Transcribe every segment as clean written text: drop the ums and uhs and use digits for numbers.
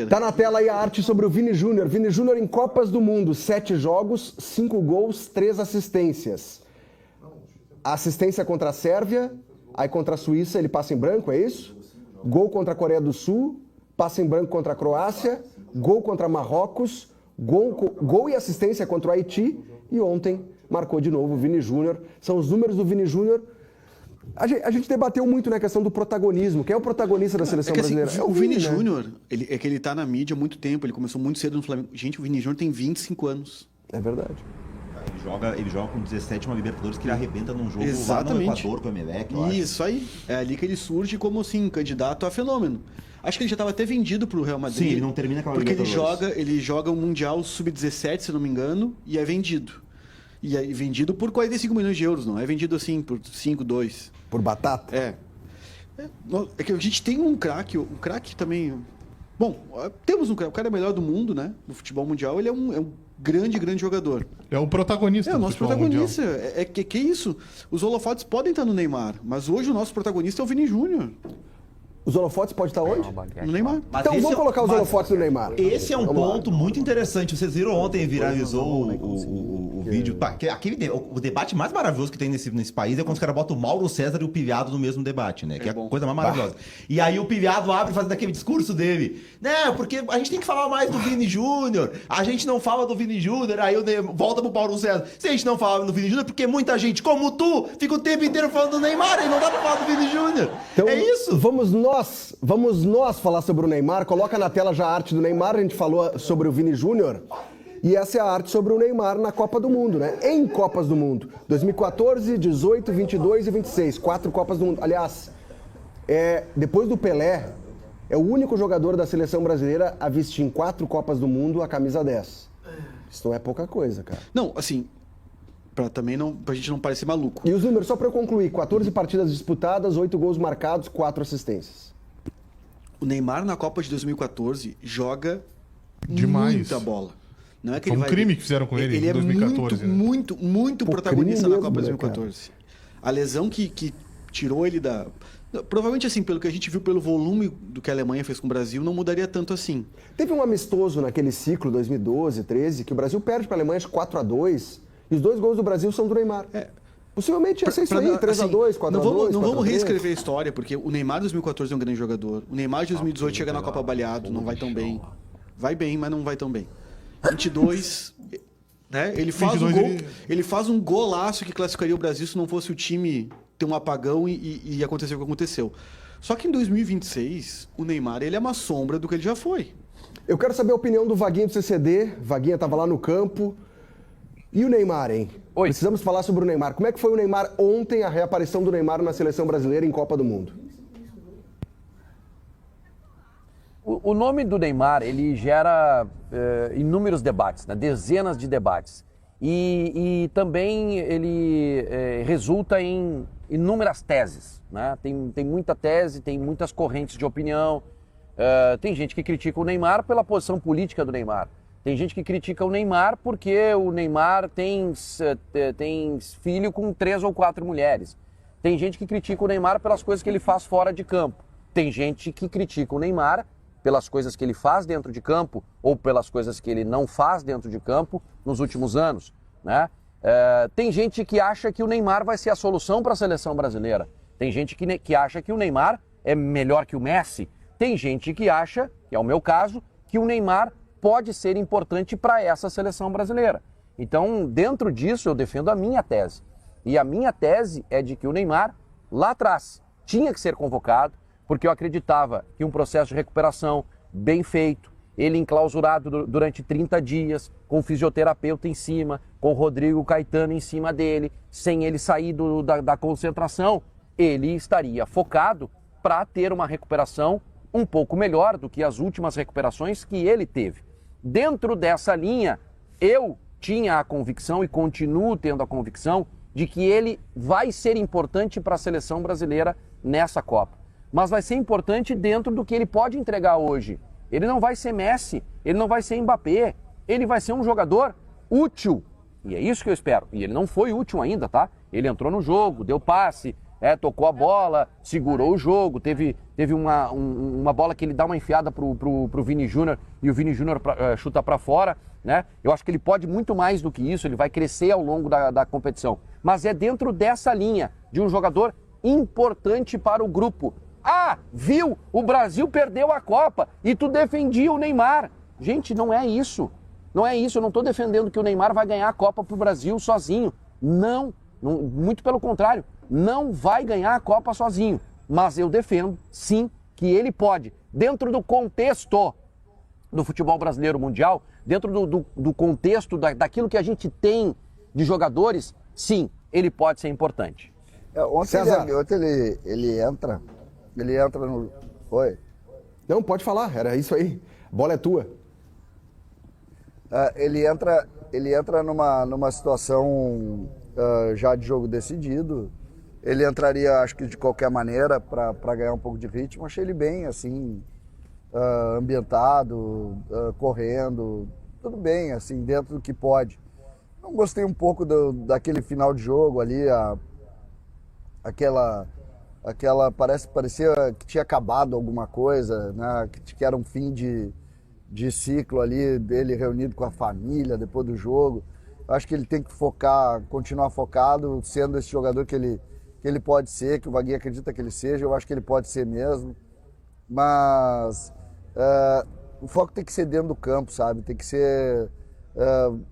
Tá na tela aí a arte sobre o Vini Júnior. Vini Júnior em Copas do Mundo, 7 jogos, 5 gols, 3 assistências. A assistência contra a Sérvia, aí contra a Suíça ele passa em branco, é isso? Gol contra a Coreia do Sul, passa em branco contra a Croácia, gol contra Marrocos, gol e assistência contra o Haiti e ontem marcou de novo o Vini Júnior. São os números do Vini Júnior. A gente debateu muito na questão do protagonismo. Quem é o protagonista da seleção brasileira? Assim, é o Vini né? Júnior, ele tá na mídia há muito tempo, ele começou muito cedo no Flamengo. Gente, o Vini Júnior tem 25 anos. É verdade. Ele joga com 17 uma Libertadores que ele arrebenta num jogo Exatamente. lá no Equador com o Emelec, eu acho. Isso aí. É ali que ele surge como, assim, candidato a fenômeno. Acho que ele já estava até vendido pro Real Madrid. Sim, ele não termina aquela porque Libertadores. ele joga o Mundial Sub-17, se não me engano, e é vendido. E é vendido por 45 milhões de euros, não é vendido assim por 5, 2. Por batata? É que a gente tem um craque também... Bom, temos um craque, o cara é o melhor do mundo, né? No futebol mundial, ele é um grande jogador. É o protagonista É o do nosso futebol protagonista. mundial. Que isso? Os holofotes podem estar no Neymar, mas hoje o nosso protagonista é o Vini Júnior. Os holofotes podem estar onde? No Neymar. Mas Então esse vamos colocar os mas holofotes do Neymar. Esse é um Vamos lá. ponto muito interessante. Vocês viram ontem, viralizou o vídeo. O debate mais maravilhoso que tem nesse país é quando os caras botam o Mauro César e o Piviado no mesmo debate, né? Que é a coisa mais maravilhosa. E aí o Piviado abre fazendo aquele discurso dele. Né? Porque a gente tem que falar mais do Vini Júnior. A gente não fala do Vini Júnior. Aí volta pro Mauro César. Se a gente não fala do Vini Júnior, porque muita gente, como tu, fica o tempo inteiro falando do Neymar e não dá pra falar do Vini Júnior. Então, é isso. Vamos nós falar sobre o Neymar. Coloca na tela já a arte do Neymar. A gente falou sobre o Vini Júnior. E essa é a arte sobre o Neymar na Copa do Mundo, né? Em Copas do Mundo. 2014, 18, 22 e 26. 4 Copas do Mundo. Aliás, depois do Pelé, é o único jogador da seleção brasileira a vestir em 4 Copas do Mundo a camisa 10. Isso não é pouca coisa, cara. Não, assim, pra gente não parecer maluco. E os números, só pra eu concluir. 14 partidas disputadas, 8 gols marcados, 4 assistências. O Neymar na Copa de 2014 joga Demais. muita bola. Não é que Foi ele um crime que fizeram com ele em 2014. Ele é muito Pô, protagonista crime na Copa de mesmo, né, 2014. A lesão que tirou ele da... Provavelmente, assim, pelo que a gente viu pelo volume do que a Alemanha fez com o Brasil, não mudaria tanto assim. Teve um amistoso naquele ciclo, 2012, 13, que o Brasil perde para a Alemanha 4-2, e os 2 gols do Brasil são do Neymar. Possivelmente ia ser isso aí, 3-2, 4-2, Não vamos 4-3. reescrever a história, porque o Neymar de 2014 é um grande jogador. O Neymar de 2018 chega na Copa baleado, não vai tão bem. Vai bem, mas não vai tão bem. 22, né? Ele faz um golaço que classificaria o Brasil se não fosse o time ter um apagão e acontecer o que aconteceu. Só que em 2026, o Neymar ele é uma sombra do que ele já foi. Eu quero saber a opinião do Vaguinha do CCD. Vaguinha estava lá no campo. E o Neymar, hein? Oi. Precisamos falar sobre o Neymar. Como é que foi o Neymar ontem, a reaparição do Neymar na seleção brasileira em Copa do Mundo? O nome do Neymar, ele gera inúmeros debates, né? Dezenas de debates. E também ele resulta em inúmeras teses, né? Tem muita tese, tem muitas correntes de opinião. Tem gente que critica o Neymar pela posição política do Neymar. Tem gente que critica o Neymar porque o Neymar tem filho com 3 ou 4 mulheres. Tem gente que critica o Neymar pelas coisas que ele faz fora de campo. Tem gente que critica o Neymar pelas coisas que ele faz dentro de campo ou pelas coisas que ele não faz dentro de campo nos últimos anos, né? Tem gente que acha que o Neymar vai ser a solução para a seleção brasileira. Tem gente que acha que o Neymar é melhor que o Messi. Tem gente que acha, que é o meu caso, que o Neymar pode ser importante para essa seleção brasileira. Então, dentro disso, eu defendo a minha tese. E a minha tese é de que o Neymar, lá atrás, tinha que ser convocado, porque eu acreditava que um processo de recuperação bem feito, ele enclausurado durante 30 dias, com o fisioterapeuta em cima, com o Rodrigo Caetano em cima dele, sem ele sair da concentração, ele estaria focado para ter uma recuperação um pouco melhor do que as últimas recuperações que ele teve. Dentro dessa linha, eu tinha a convicção e continuo tendo a convicção de que ele vai ser importante para a seleção brasileira nessa Copa. Mas vai ser importante dentro do que ele pode entregar hoje. Ele não vai ser Messi, ele não vai ser Mbappé, ele vai ser um jogador útil. E é isso que eu espero. E ele não foi útil ainda, tá? Ele entrou no jogo, deu passe, tocou a bola, segurou o jogo, teve uma bola que ele dá uma enfiada pro Vini Júnior e o Vini Júnior chuta para fora, né? Eu acho que ele pode muito mais do que isso, ele vai crescer ao longo da competição. Mas é dentro dessa linha de um jogador importante para o grupo. Ah, viu? O Brasil perdeu a Copa e tu defendia o Neymar. Gente, não é isso. Não é isso. Eu não estou defendendo que o Neymar vai ganhar a Copa pro Brasil sozinho. Não, muito pelo contrário. Não vai ganhar a Copa sozinho. Mas eu defendo, sim, que ele pode, dentro do contexto do futebol brasileiro mundial, dentro do contexto daquilo que a gente tem de jogadores, sim, ele pode ser importante. Ontem ele entra no... Oi? Não, pode falar, era isso aí. A bola é tua. Ele entra numa situação já de jogo decidido. Ele entraria, acho que de qualquer maneira, para ganhar um pouco de ritmo. Achei ele bem, assim, ambientado, correndo, tudo bem, assim, dentro do que pode. Não gostei um pouco daquele final de jogo ali, aquela parecia que tinha acabado alguma coisa, né? Que era um fim de ciclo ali, dele reunido com a família depois do jogo. Acho que ele tem que continuar focado, sendo esse jogador que ele pode ser, que o Vaguinho acredita que ele seja, eu acho que ele pode ser mesmo. Mas o foco tem que ser dentro do campo, sabe? Tem que ser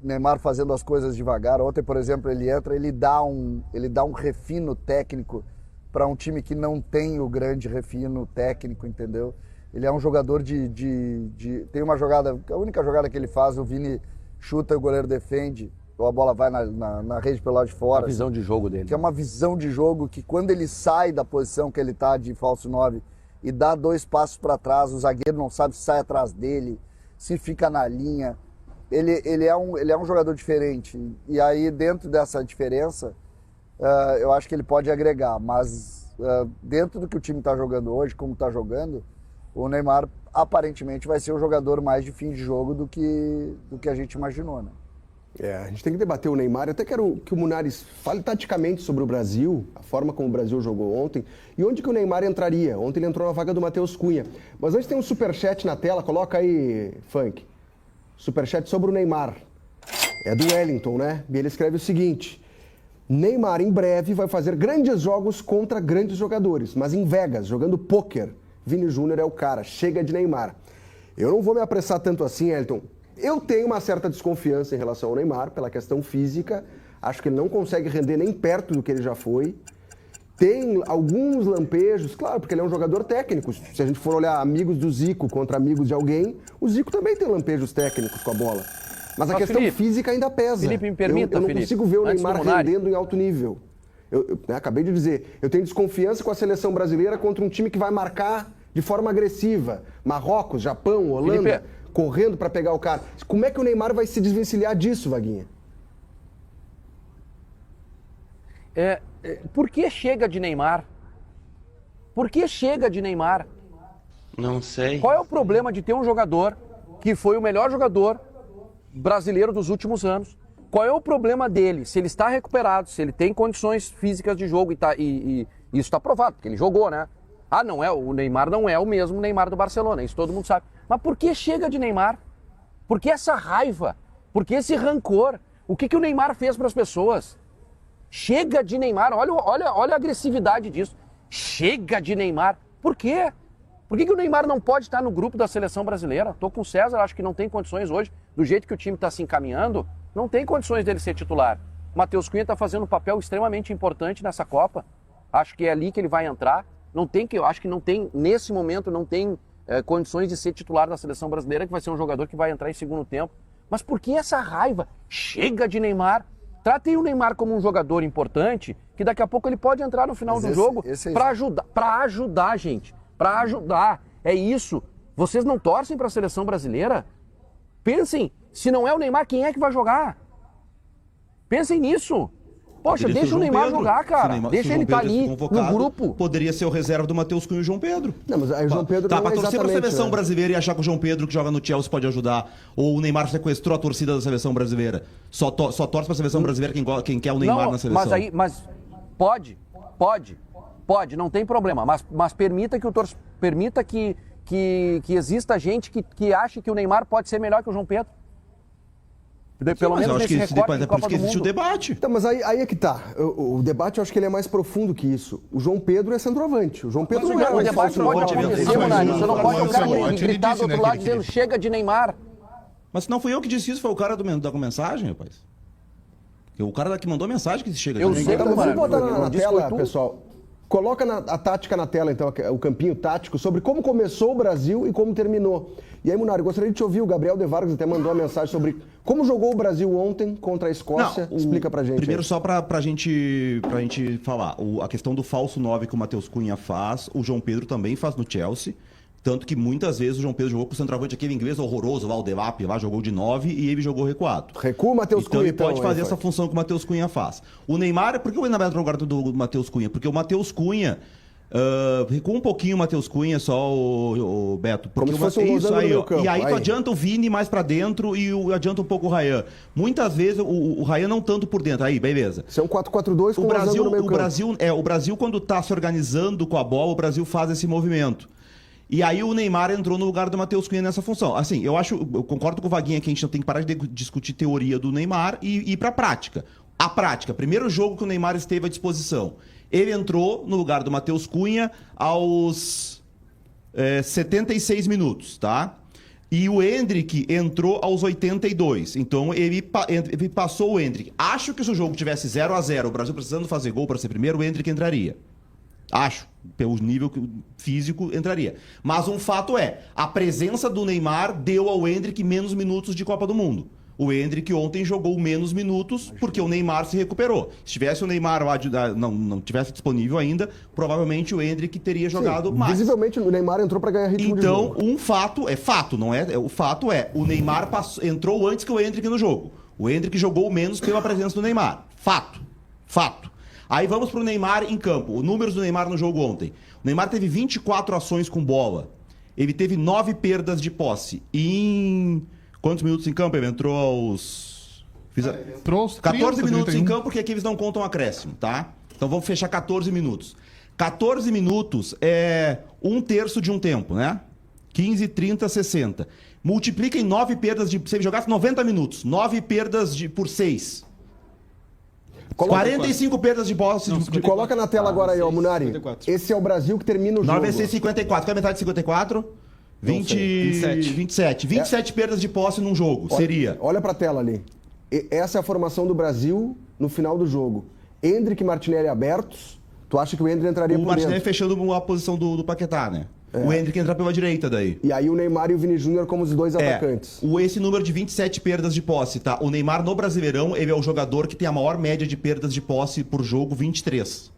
Neymar fazendo as coisas devagar. Ontem, por exemplo, ele entra, ele dá um refino técnico para um time que não tem o grande refino técnico, entendeu? Ele é um jogador tem uma jogada, a única jogada que ele faz, o Vini chuta e o goleiro defende, ou a bola vai na rede pelo lado de fora. A visão de jogo dele. Que é uma visão de jogo que quando ele sai da posição que ele tá de falso 9 e dá 2 passos para trás, o zagueiro não sabe se sai atrás dele, se fica na linha. Ele é um jogador diferente. E aí, dentro dessa diferença, eu acho que ele pode agregar. Mas dentro do que o time está jogando hoje, como está jogando, o Neymar aparentemente vai ser o jogador mais de fim de jogo do que a gente imaginou, né? A gente tem que debater o Neymar. Eu até quero que o Munares fale taticamente sobre o Brasil, a forma como o Brasil jogou ontem e onde que o Neymar entraria. Ontem ele entrou na vaga do Matheus Cunha. Mas antes tem um superchat na tela, coloca aí, Funk. Superchat sobre o Neymar. É do Wellington, né? E ele escreve o seguinte: Neymar em breve vai fazer grandes jogos contra grandes jogadores, mas em Vegas, jogando pôquer. Vini Júnior é o cara, chega de Neymar. Eu não vou me apressar tanto assim, Elton. Eu tenho uma certa desconfiança em relação ao Neymar, pela questão física. Acho que ele não consegue render nem perto do que ele já foi. Tem alguns lampejos, claro, porque ele é um jogador técnico. Se a gente for olhar amigos do Zico contra amigos de alguém, o Zico também tem lampejos técnicos com a bola. Mas a questão física ainda pesa. Felipe, me permita, eu não consigo ver o Neymar rendendo em alto nível. Eu acabei de dizer, eu tenho desconfiança com a seleção brasileira contra um time que vai marcar de forma agressiva. Marrocos, Japão, Holanda... Felipe, correndo para pegar o cara. Como é que o Neymar vai se desvencilhar disso, Vaguinha? Por que chega de Neymar? Por que chega de Neymar? Não sei. Qual é o problema de ter um jogador que foi o melhor jogador brasileiro dos últimos anos? Qual é o problema dele? Se ele está recuperado, se ele tem condições físicas de jogo e isso está provado, porque ele jogou, né? O Neymar não é o mesmo Neymar do Barcelona, isso todo mundo sabe. Mas por que chega de Neymar? Por que essa raiva? Por que esse rancor? O que o Neymar fez para as pessoas? Chega de Neymar, olha a agressividade disso. Chega de Neymar. Por quê? Por que o Neymar não pode estar no grupo da seleção brasileira? Estou com o César, acho que não tem condições hoje, do jeito que o time está se encaminhando, não tem condições dele ser titular. O Matheus Cunha está fazendo um papel extremamente importante nessa Copa. Acho que é ali que ele vai entrar. Eu acho que não tem, nesse momento, não tem condições de ser titular da seleção brasileira, que vai ser um jogador que vai entrar em segundo tempo. Mas por que essa raiva? Chega de Neymar. Tratem o Neymar como um jogador importante, que daqui a pouco ele pode entrar no final do jogo para ajudar, gente. Para ajudar. É isso. Vocês não torcem para a seleção brasileira? Pensem, se não é o Neymar, quem é que vai jogar? Pensem nisso. Poxa, deixa o Neymar jogar, cara. Deixa ele estar ali no grupo. Poderia ser o reserva do Matheus Cunha e o João Pedro. Não, mas aí o João Pedro não é pra torcer pra seleção né? brasileira e achar que o João Pedro, que joga no Chelsea, pode ajudar. Ou o Neymar sequestrou a torcida da seleção brasileira. Só torce pra seleção brasileira quem quer o Neymar na seleção. Mas pode. Pode, não tem problema, mas permita que exista gente que ache que o Neymar pode ser melhor que o João Pedro. Pelo menos nesse recorte de Copa do Mundo. O debate. Então, mas aí é que tá. O debate eu acho que ele é mais profundo que isso. O João Pedro é centroavante. O João Pedro não é o debate pode acontecer, Monari. Você não pode o cara gritar do outro lado dizendo chega de Neymar. Mas não fui eu que disse isso, foi o cara da mensagem, rapaz. O cara que mandou a mensagem que chega de Neymar. Eu sei, então, vamos botar na tela, pessoal. Coloca a tática na tela, então, o campinho tático, sobre como começou o Brasil e como terminou. E aí, Munari, gostaria de te ouvir. O Gabriel De Vargas até mandou uma mensagem sobre como jogou o Brasil ontem contra a Escócia. Explica pra gente. Primeiro, aí. só pra gente falar. A questão do falso 9 que o Matheus Cunha faz, o João Pedro também faz no Chelsea. Tanto que muitas vezes o João Pedro jogou com o centroavante aquele inglês horroroso, o Valdemap, lá jogou de 9 e ele jogou recuado. Recua o Matheus Cunha, ele pode fazer essa função que o Matheus Cunha faz. O Neymar, por que o Neymar entrou no lugar do Matheus Cunha? Porque o Matheus Cunha... recua um pouquinho o Matheus Cunha, só o Beto. Porque como se fosse isso aí, ó. E aí tu adianta o Vini mais pra dentro e adianta um pouco o Ryan. Muitas vezes o Ryan não tanto por dentro. Aí, beleza. Isso é um 4-4-2 com o Brasil, quando tá se organizando com a bola, o Brasil faz esse movimento. E aí o Neymar entrou no lugar do Matheus Cunha nessa função. Assim, eu concordo com o Vaguinha que a gente não tem que parar de discutir teoria do Neymar e ir pra prática. A prática, primeiro jogo que o Neymar esteve à disposição. Ele entrou no lugar do Matheus Cunha aos 76 minutos, tá? E o Endrick entrou aos 82. Então ele passou o Endrick. Acho que se o jogo tivesse 0-0, o Brasil precisando fazer gol para ser primeiro, o Endrick entraria. Acho, pelo nível físico, entraria. Mas um fato é, a presença do Neymar deu ao Endrick menos minutos de Copa do Mundo. O Endrick ontem jogou menos minutos porque o Neymar se recuperou. Se tivesse o Neymar lá não tivesse disponível ainda, provavelmente o Endrick teria jogado mais. Visivelmente o Neymar entrou para ganhar ritmo de jogo. Então, um fato, não é? O fato é, o Neymar entrou antes que o Endrick no jogo. O Endrick jogou menos pela presença do Neymar. Fato. Aí vamos pro Neymar em campo. Os números do Neymar no jogo ontem. O Neymar teve 24 ações com bola. Ele teve 9 perdas de posse. Em quantos minutos em campo? Ele entrou aos... Entrou aos 14 minutos em campo, porque aqui eles não contam acréscimo, tá? Então vamos fechar 14 minutos. 14 minutos é 1/3 de um tempo, né? 15, 30, 60. Multiplica em 9 perdas de... Se ele jogasse 90 minutos, 9 perdas por 6... 45 perdas de posse. Coloca na tela agora aí, ó, Munari. 54. Esse é o Brasil que termina o jogo. 9 vezes 54. Qual é a metade de 54? 27. 27 perdas de posse num jogo, seria. Olha pra tela ali. Essa é a formação do Brasil no final do jogo. Endrick e Martinelli abertos. Tu acha que o Endrick entraria por dentro? O Martinelli fechando a posição do Paquetá, né? O Endrick entra pela direita daí. E aí o Neymar e o Vini Júnior como os dois atacantes. Esse número de 27 perdas de posse, tá? O Neymar no Brasileirão, ele é o jogador que tem a maior média de perdas de posse por jogo, 23.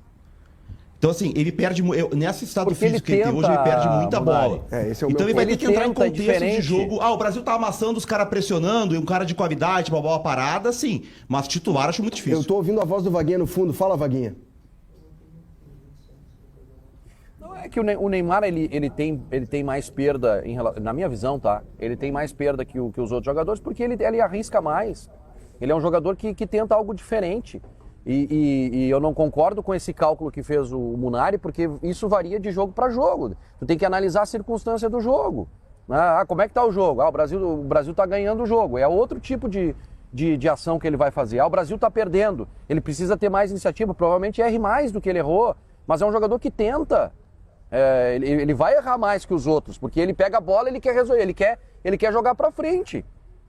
Então, assim, ele perde... Nesse estado físico que ele tem hoje, ele perde muita bola. Esse é o então ele vai ter que entrar em contexto de jogo. O Brasil tá amassando os caras pressionando, e um cara de qualidade, uma bola parada, sim. Mas titular acho muito difícil. Eu tô ouvindo a voz do Vaguinha no fundo. Fala, Vaguinha. É que o Neymar, ele tem mais perda, na minha visão, tá? Ele tem mais perda que os outros jogadores porque ele arrisca mais. Ele é um jogador que tenta algo diferente. E eu não concordo com esse cálculo que fez o Munari, porque isso varia de jogo para jogo. Tu tem que analisar a circunstância do jogo. Como é que tá o jogo? O Brasil tá ganhando o jogo. É outro tipo de ação que ele vai fazer. O Brasil tá perdendo. Ele precisa ter mais iniciativa, provavelmente erre mais do que ele errou, mas é um jogador que tenta. Ele vai errar mais que os outros, porque ele pega a bola, ele quer resolver, ele quer jogar para frente,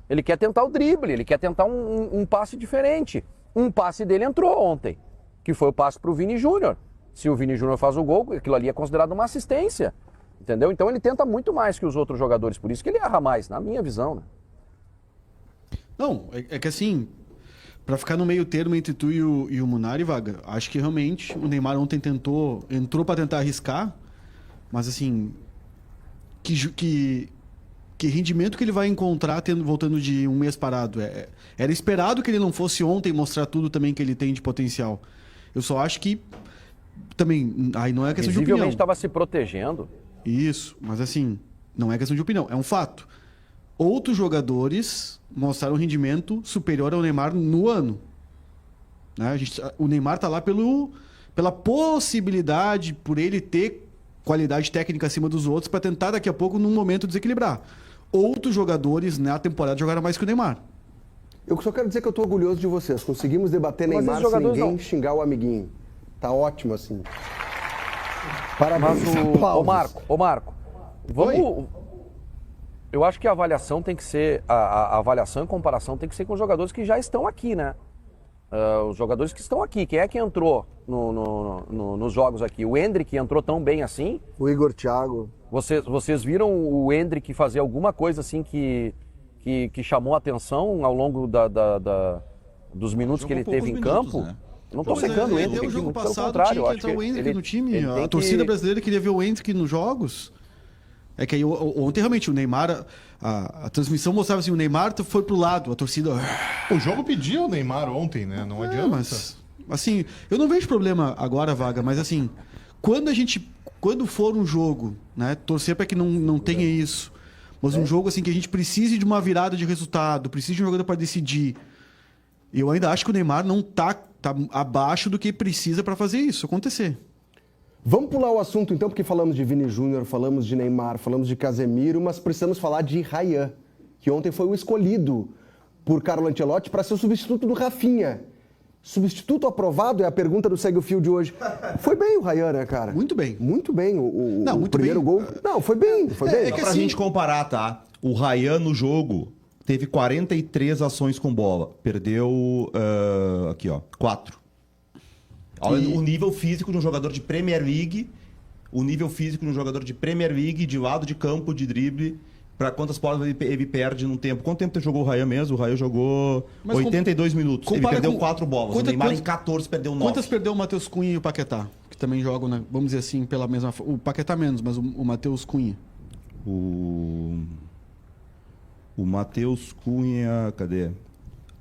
ele quer tentar o drible, ele quer tentar um passe diferente. Um passe dele entrou ontem, que foi o passe para o Vini Júnior. Se o Vini Júnior faz o gol, aquilo ali é considerado uma assistência, entendeu? Então ele tenta muito mais que os outros jogadores, por isso que ele erra mais, na minha visão, né? Não, é que assim, para ficar no meio termo entre tu e o Munari, Vaga, acho que realmente o Neymar ontem entrou para tentar arriscar. Mas assim, que rendimento que ele vai encontrar voltando de um mês parado? Era esperado que ele não fosse ontem mostrar tudo também que ele tem de potencial. Eu só acho que também, aí não é questão de opinião. Visivelmente estava se protegendo. Isso, mas assim, não é questão de opinião, é um fato. Outros jogadores mostraram um rendimento superior ao Neymar no ano. Né? O Neymar tá lá pela possibilidade, por ele ter qualidade técnica acima dos outros, para tentar daqui a pouco, num momento, desequilibrar. Outros jogadores na temporada jogaram mais que o Neymar. Eu só quero dizer que eu tô orgulhoso de vocês. Conseguimos debater Neymar sem ninguém xingar o amiguinho. Tá ótimo assim. Parabéns. Mas ô Marco, vamos... Eu acho que a avaliação tem que ser... A avaliação e comparação tem que ser com os jogadores que já estão aqui, né? Os jogadores que estão aqui. Quem é que entrou nos jogos aqui? O Endrick entrou tão bem assim? O Igor Thiago. Vocês viram o Endrick fazer alguma coisa assim que chamou a atenção ao longo dos minutos que ele teve em campo? Né? Não estou secando o Endrick aqui, muito pelo contrário. Tinha que entrar o Endrick no time. A torcida brasileira queria ver o Endrick nos jogos. É que aí ontem realmente o Neymar, a transmissão mostrava assim, o Neymar foi pro lado, a torcida... O jogo pedia o Neymar ontem, né? Não adianta. Mas, assim, eu não vejo problema agora, Vaga, mas assim, quando for um jogo, né, torcer para que não tenha isso, mas um jogo assim que a gente precise de uma virada de resultado, precise de um jogador para decidir, eu ainda acho que o Neymar não tá abaixo do que precisa para fazer isso acontecer. Vamos pular o assunto então, porque falamos de Vini Júnior, falamos de Neymar, falamos de Casemiro, mas precisamos falar de Ryan, que ontem foi o escolhido por Carlo Ancelotti para ser o substituto do Rafinha. Substituto aprovado é a pergunta do Segue o Fio de hoje. Foi bem o Ryan, né, cara? Muito bem. Muito bem. O primeiro bem. gol... Não, foi bem. Foi bem. É que pra gente comparar, tá? O Ryan no jogo teve 43 ações com bola. Perdeu, aqui ó, 4. O nível físico de um jogador de Premier League, de lado de campo, de drible, para quantas bolas ele perde num tempo. Quanto tempo jogou o Ryan mesmo? O Ryan jogou 82 minutos. Ele perdeu 4 bolas. O Neymar em 14 perdeu 9. Quantas perdeu o Matheus Cunha e o Paquetá? Que também jogam, né, vamos dizer assim, pela mesma... O Paquetá menos, mas o Matheus Cunha. O Matheus Cunha... Cadê?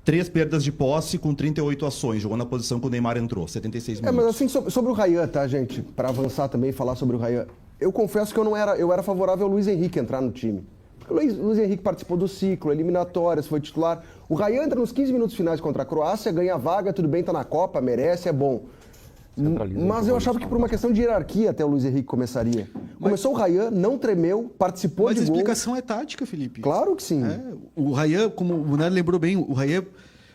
3 perdas de posse com 38 ações. Jogou na posição que o Neymar entrou, 76 minutos. Mas assim, sobre o Ryan, tá, gente? Para avançar também e falar sobre o Ryan. Eu confesso que eu era favorável ao Luiz Henrique entrar no time. O Luiz Henrique participou do ciclo, eliminatórias, foi titular. O Ryan entra nos 15 minutos finais contra a Croácia, ganha a vaga, tudo bem, tá na Copa, merece, é bom. Mas eu achava que por uma questão de hierarquia até o Luiz Henrique começaria. Começou o Ryan, não tremeu, participou de gol. Mas a explicação é tática, Felipe. Claro que sim. O Ryan, como o Nery lembrou bem, o Ryan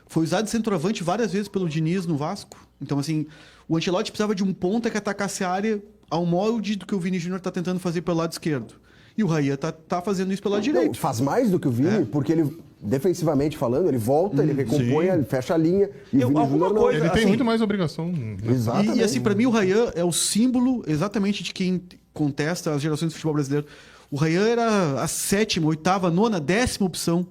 foi usado de centroavante várias vezes pelo Diniz no Vasco. Então, assim, o Ancelotti precisava de um ponta que atacasse a área ao molde do que o Vini Júnior está tentando fazer pelo lado esquerdo. E o Ryan tá fazendo isso pelo lado direito. Não, faz mais do que o Vini, porque ele, defensivamente falando, ele volta, ele recompõe, ele fecha a linha. E o Vini Júnior não. Ele tem muito mais obrigação. Né? Exatamente. E assim, para mim, o Ryan é o símbolo exatamente de quem contesta as gerações do futebol brasileiro. O Ryan era a 7ª, 8ª, 9ª, 10ª opção.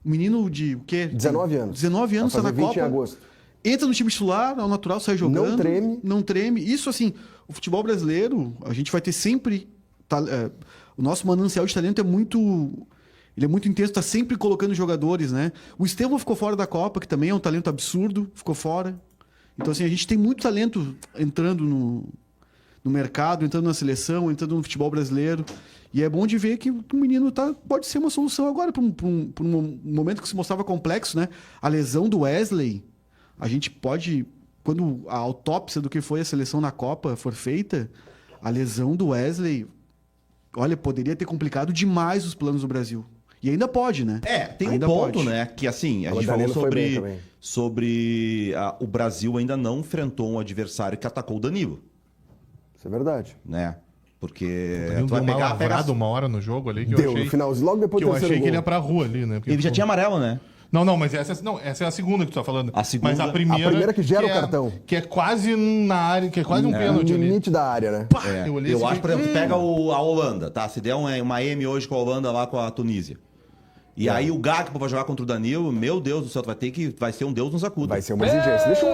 Um menino de o quê? 19 anos. 19 anos, está na Copa. Em agosto. Entra no time titular, ao natural, sai jogando. Não treme. Isso, assim, o futebol brasileiro, a gente vai ter sempre... o nosso manancial de talento é muito... Ele é muito intenso, está sempre colocando jogadores, né? O Estevão ficou fora da Copa, que também é um talento absurdo, ficou fora. Então, assim, a gente tem muito talento entrando no mercado, entrando na seleção, entrando no futebol brasileiro. E é bom de ver que o menino pode ser uma solução agora para um momento que se mostrava complexo, né? A lesão do Wesley, a gente pode... Quando a autópsia do que foi a seleção na Copa for feita, a lesão do Wesley, olha, poderia ter complicado demais os planos do Brasil. E ainda pode, né? Tem ainda um ponto, pode. né? Que assim, a gente falou sobre o Brasil ainda não enfrentou um adversário que atacou o Danilo. Isso é verdade. Né? Porque Tu vai pegar uma hora no jogo ali que deu, eu achei... no finalzinho, logo depois que eu achei que ele ia pra rua ali, né? Porque ele já tinha amarelo, né? Não, mas essa é a segunda que tu tá falando. A segunda, mas a primeira que gera o cartão. Que é quase na área, que é quase um pênalti no ali. limite da área, né? Eu acho, por exemplo, tu pega a Holanda, tá? Se der uma M hoje com a Holanda lá com a Tunísia. E aí o Gakpo vai jogar contra o Danilo, meu Deus do céu, vai ser um Deus nos acuda. Vai ser uma exigência. Deixa eu